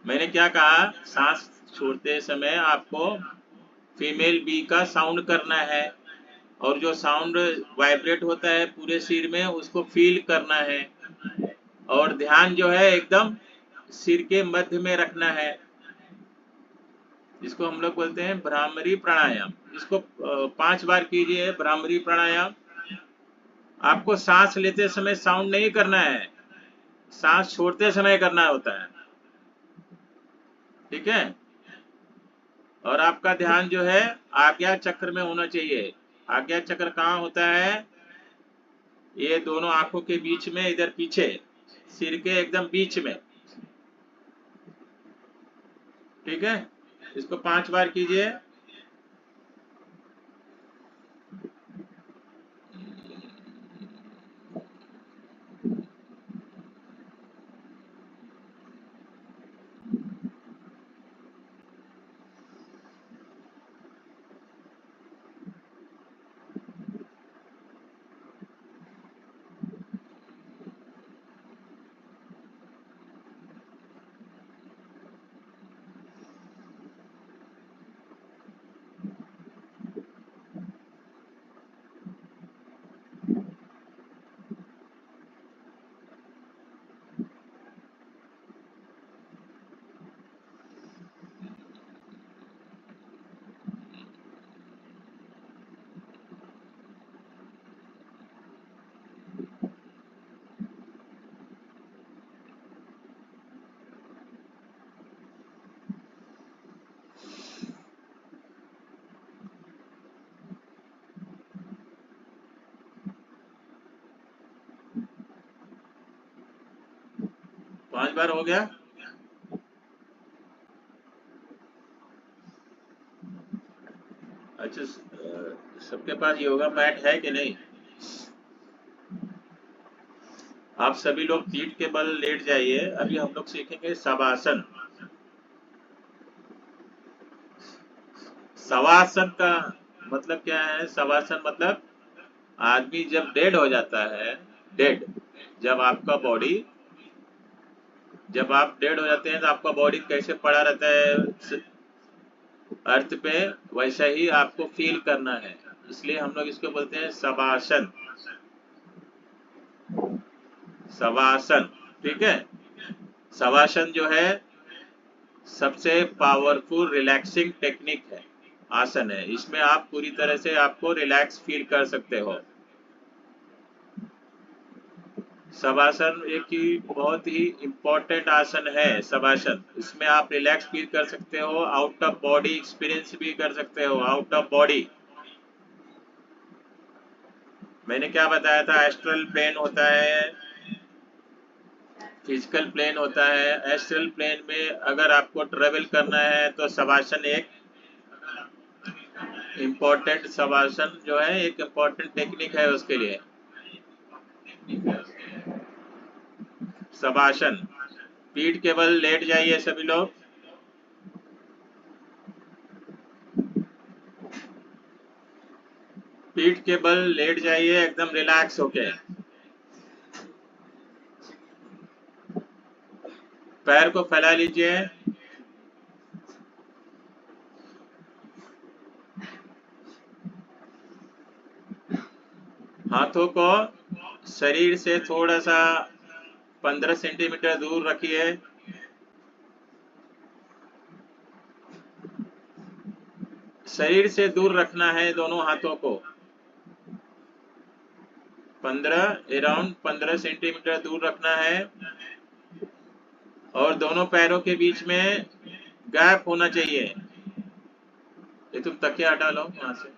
मैंने क्या कहा? सांस छोड़ते समय आपको फीमेल बी का साउंड करना है, और जो साउंड वाइब्रेट होता है पूरे सिर में उसको फील करना है, और ध्यान जो है एकदम सिर के मध्य में रखना है, जिसको हम लोग बोलते हैं भ्रामरी प्राणायाम। इसको 5 बार कीजिए भ्रामरी प्राणायाम। आपको सांस लेते समय साउंड नहीं करना है, सांस छोड़ते समय करना होता है। ठीक है, और आपका ध्यान जो है आज्ञा चक्र में होना चाहिए। आज्ञा चक्र कहाँ होता है? ये दोनों आंखों के बीच में, इधर पीछे सिर के एकदम बीच में। ठीक है, इसको 5 बार कीजिए। पांच बार हो गया? अच्छा, सबके पास योगा मैट है कि नहीं? आप सभी लोग पीठ के बल लेट जाइए। अभी हम लोग सीखेंगे शवासन। शवासन का मतलब क्या है? शवासन मतलब आदमी जब डेड हो जाता है, डेड, जब आपका बॉडी, जब आप डेड हो जाते हैं तो आपका बॉडी कैसे पड़ा रहता है अर्थ पे, वैसा ही आपको फील करना है। इसलिए हम लोग इसको बोलते हैं शवासन, शवासन। ठीक है, शवासन जो है सबसे पावरफुल रिलैक्सिंग टेक्निक है, आसन है। इसमें आप पूरी तरह से आपको रिलैक्स फील कर सकते हो। शवासन एक ही बहुत ही इम्पोर्टेंट आसन है शवासन। इसमें आप रिलैक्स फील कर सकते हो, आउट ऑफ बॉडी एक्सपीरियंस भी कर सकते हो। आउट ऑफ बॉडी मैंने क्या बताया था? एस्ट्रल प्लेन होता है, फिजिकल प्लेन होता है। एस्ट्रल प्लेन में अगर आपको ट्रेवल करना है तो शवासन एक इम्पोर्टेंट, शवासन जो है एक इम्पोर्टेंट टेक्निक है उसके लिए। शवासन, पीठ के बल लेट जाइए सभी लोग। पीठ के बल लेट जाइए एकदम रिलैक्स होके। पैर को फैला लीजिए। हाथों को शरीर से थोड़ा सा 15 सेंटीमीटर दूर रखिए। शरीर से दूर रखना है दोनों हाथों को, 15 15 सेंटीमीटर दूर रखना है। और दोनों पैरों के बीच में गैप होना चाहिए। ये तुम तकिया हटा लो वहां से।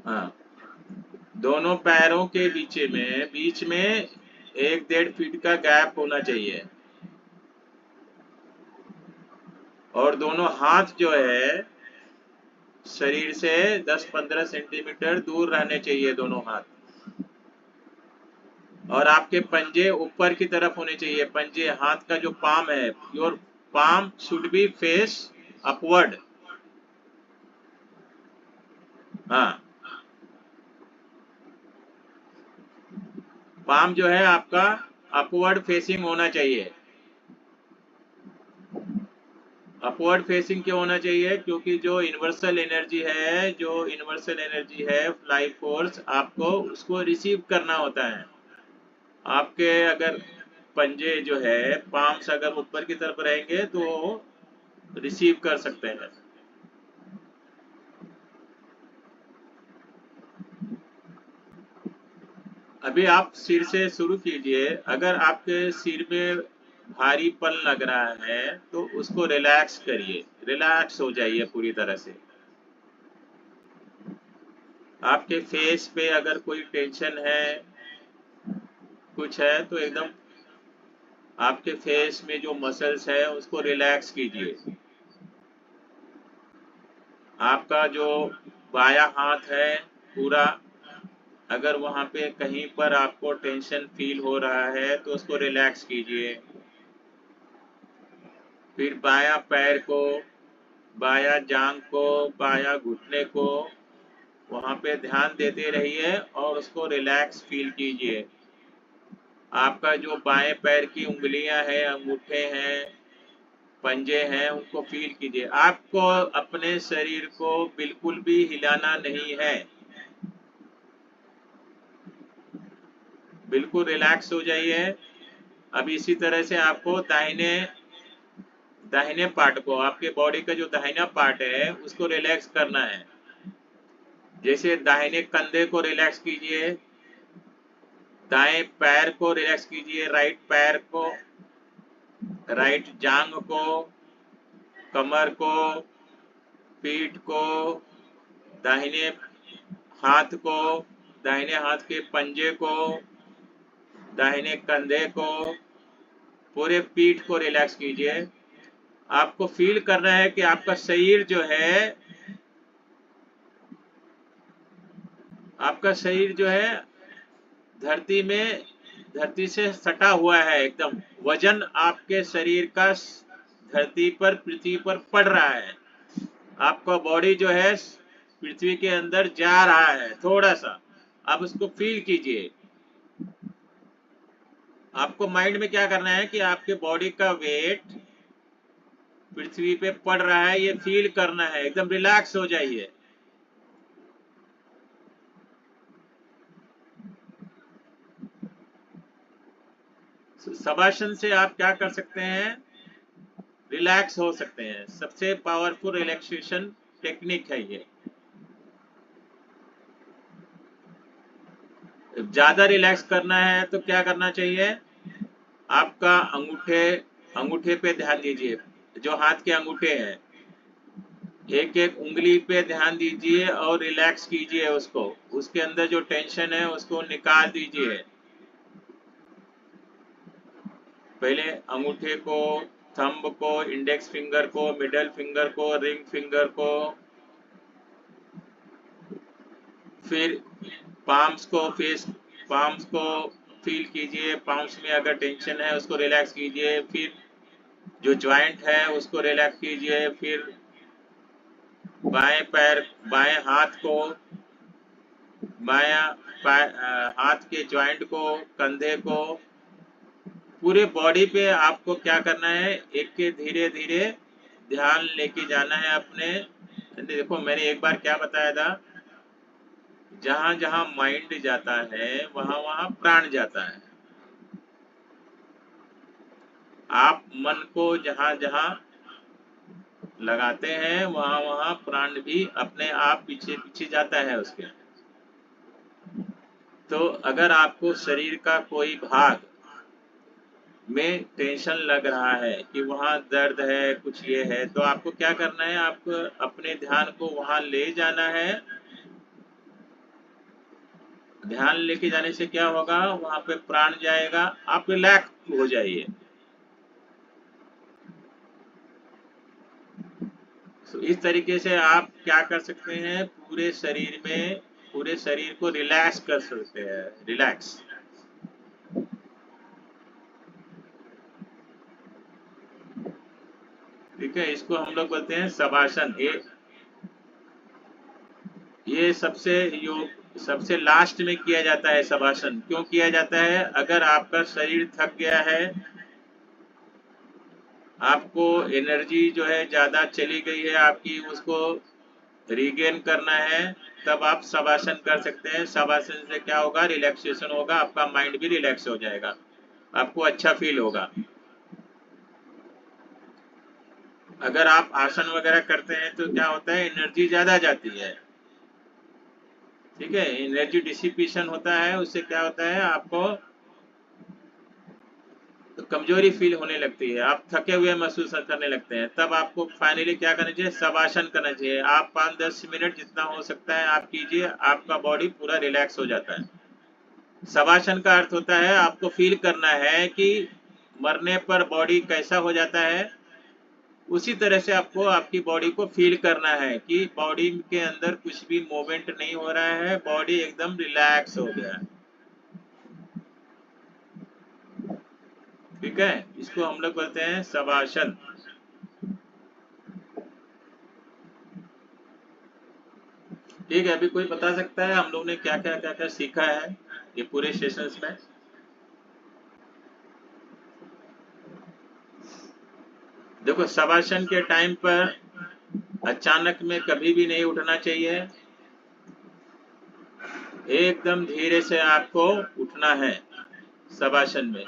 हाँ, दोनों पैरों के बीच में 1-1.5 फीट का गैप होना चाहिए। और दोनों हाथ जो है शरीर से 10-15 सेंटीमीटर दूर रहने चाहिए दोनों हाथ। और आपके पंजे ऊपर की तरफ होने चाहिए। पंजे, हाथ का जो पाम है, your palm should be face upward. हाँ, पाम जो है आपका अपवर्ड फेसिंग होना चाहिए। अपवर्ड फेसिंग क्यों होना चाहिए? क्योंकि जो यूनिवर्सल एनर्जी है लाइफ फोर्स, आपको उसको रिसीव करना होता है। आपके अगर पंजे जो है, पाम्स अगर ऊपर की तरफ रहेंगे तो रिसीव कर सकते हैं। अभी आप सिर से शुरू कीजिए। अगर आपके सिर में भारीपन लग रहा है तो उसको रिलैक्स करिए, रिलैक्स हो जाइए पूरी तरह से। आपके फेस पे अगर कोई टेंशन है, कुछ है, तो एकदम आपके फेस में जो मसल्स है उसको रिलैक्स कीजिए। आपका जो बायां हाथ है पूरा, अगर वहां पे कहीं पर आपको टेंशन फील हो रहा है तो उसको रिलैक्स कीजिए। फिर बायां पैर को, बायां जांग को, बायां घुटने को, वहां पे ध्यान देते रहिए और उसको रिलैक्स फील कीजिए। आपका जो बाएं पैर की उंगलियां हैं, अंगूठे हैं, पंजे हैं, उनको फील कीजिए। आपको अपने शरीर को बिल्कुल भी हिलाना नहीं है, बिल्कुल रिलैक्स हो जाइए। अब इसी तरह से आपको दाहिने पार्ट को, आपके बॉडी का जो दाहिना पार्ट है उसको रिलैक्स करना है। जैसे दाहिने कंधे को रिलैक्स कीजिए, दाएं पैर को रिलैक्स कीजिए, राइट पैर को, राइट जांग को, कमर को, पीठ को, दाहिने हाथ को, दाहिने हाथ के पंजे को, दाहिने कंधे को, पूरे पीठ को रिलैक्स कीजिए। आपको फील करना है कि आपका शरीर जो है, आपका शरीर जो है धरती में धरती से सटा हुआ है एकदम, वजन आपके शरीर का धरती पर, पृथ्वी पर पड़ रहा है। आपका बॉडी जो है पृथ्वी के अंदर जा रहा है थोड़ा सा, आप उसको फील कीजिए। आपको माइंड में क्या करना है कि आपके बॉडी का वेट पृथ्वी पे पड़ रहा है, ये फील करना है, एकदम रिलैक्स हो जाइए। शवासन से आप क्या कर सकते हैं, रिलैक्स हो सकते हैं। सबसे पावरफुल रिलैक्सेशन टेक्निक है ये। ज्यादा रिलैक्स करना है तो क्या करना चाहिए, आपका अंगूठे पे ध्यान दीजिए, जो हाथ के अंगूठे हैं, एक एक उंगली पे ध्यान दीजिए और रिलैक्स कीजिए उसको, उसके अंदर जो टेंशन है उसको निकाल दीजिए। पहले अंगूठे को, थंब को, इंडेक्स फिंगर को, मिडल फिंगर को, रिंग फिंगर को, फिर पाम्स को, पाम्स को फील कीजिए। पाम्स में अगर टेंशन है उसको रिलैक्स कीजिए। फिर जो जॉइंट है उसको रिलैक्स कीजिए। फिर बाएं पैर, बाएं हाथ को, हाथ के जॉइंट को, कंधे को, पूरे बॉडी पे आपको क्या करना है, एक के धीरे धीरे ध्यान लेके जाना है अपने। देखो मैंने एक बार क्या बताया था, जहां जहां माइंड जाता है वहां वहां प्राण जाता है। आप मन को जहां जहां लगाते हैं वहां वहां प्राण भी अपने आप पीछे पीछे जाता है उसके। तो अगर आपको शरीर का कोई भाग में टेंशन लग रहा है कि वहां दर्द है, कुछ ये है, तो आपको क्या करना है, आपको अपने ध्यान को वहां ले जाना है। ध्यान लेके जाने से क्या होगा, वहां पे प्राण जाएगा, आप रिलैक्स हो जाइए। तो इस तरीके से आप क्या कर सकते हैं, पूरे शरीर में, पूरे शरीर को रिलैक्स कर सकते हैं, रिलैक्स। ठीक है, इसको हम लोग बोलते हैं शवासन। ये सबसे लास्ट में किया जाता है शवासन। क्यों किया जाता है, अगर आपका शरीर थक गया है, आपको एनर्जी जो है ज्यादा चली गई है आपकी, उसको रिगेन करना है, तब आप शवासन कर सकते हैं। शवासन से क्या होगा, रिलैक्सेशन होगा, आपका माइंड भी रिलैक्स हो जाएगा, आपको अच्छा फील होगा। अगर आप आसन वगैरह करते हैं तो क्या होता है, एनर्जी ज्यादा जाती है। ठीक है, एनर्जी डिसिपेशन होता है, उससे क्या होता है, आपको तो कमजोरी फील होने लगती है, आप थके हुए महसूस करने लगते हैं। तब आपको फाइनली क्या करना चाहिए, शवासन करना चाहिए। आप 5-10 मिनट जितना हो सकता है आप कीजिए, आपका बॉडी पूरा रिलैक्स हो जाता है। शवासन का अर्थ होता है आपको फील करना है कि मरने पर बॉडी कैसा हो जाता है, उसी तरह से आपको आपकी बॉडी को फील करना है कि बॉडी के अंदर कुछ भी मूवमेंट नहीं हो रहा है, बॉडी एकदम रिलैक्स हो गया है। ठीक है, इसको हम लोग बोलते हैं शवासन। ठीक है, अभी कोई बता सकता है हम लोग ने क्या क्या सीखा है ये पूरे सेशंस में। देखो, शवासन के टाइम पर अचानक में कभी भी नहीं उठना चाहिए, एकदम धीरे से आपको उठना है शवासन में।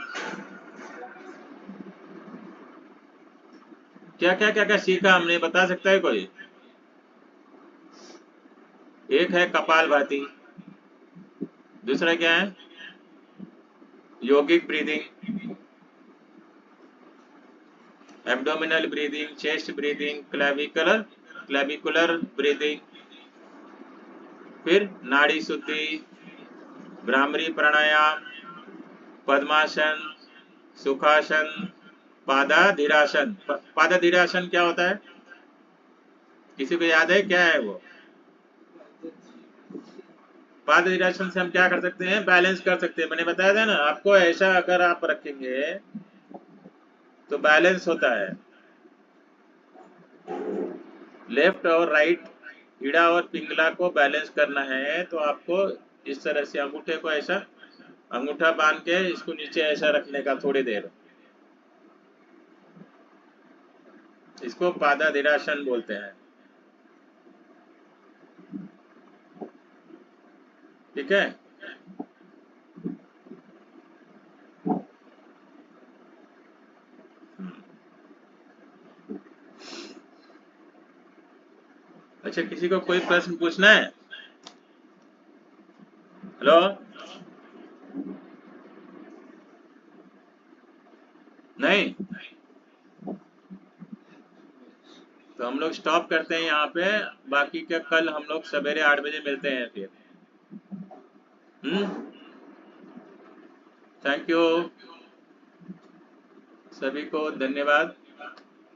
क्या सीखा हमने, बता सकता है कोई। एक है कपालभाति, दूसरा क्या है, yogic breathing, abdominal breathing, chest breathing, clavicular breathing, फिर नाड़ी शुद्धि, भ्रामरी प्राणायाम, पद्मासन, सुखासन, पादाधीरासन। पादाधीरासन क्या होता है, किसी को याद है क्या है वो। पादहिरासन से हम क्या कर सकते हैं, बैलेंस कर सकते हैं। मैंने बताया था ना आपको, ऐसा अगर आप रखेंगे तो बैलेंस होता है। लेफ्ट और राइट, इड़ा और पिंगला को बैलेंस करना है तो आपको इस तरह से अंगूठे को ऐसा, अंगूठा बांध के इसको नीचे ऐसा रखने का थोड़ी देर, इसको पादादिरासन बोलते हैं। ठीक है, अच्छा किसी को कोई प्रश्न पूछना है? हेलो, नहीं? तो हम लोग स्टॉप करते हैं यहाँ पे। बाकी का कल हम लोग सवेरे 8 बजे मिलते हैं फिर। थैंक यू, सभी को धन्यवाद।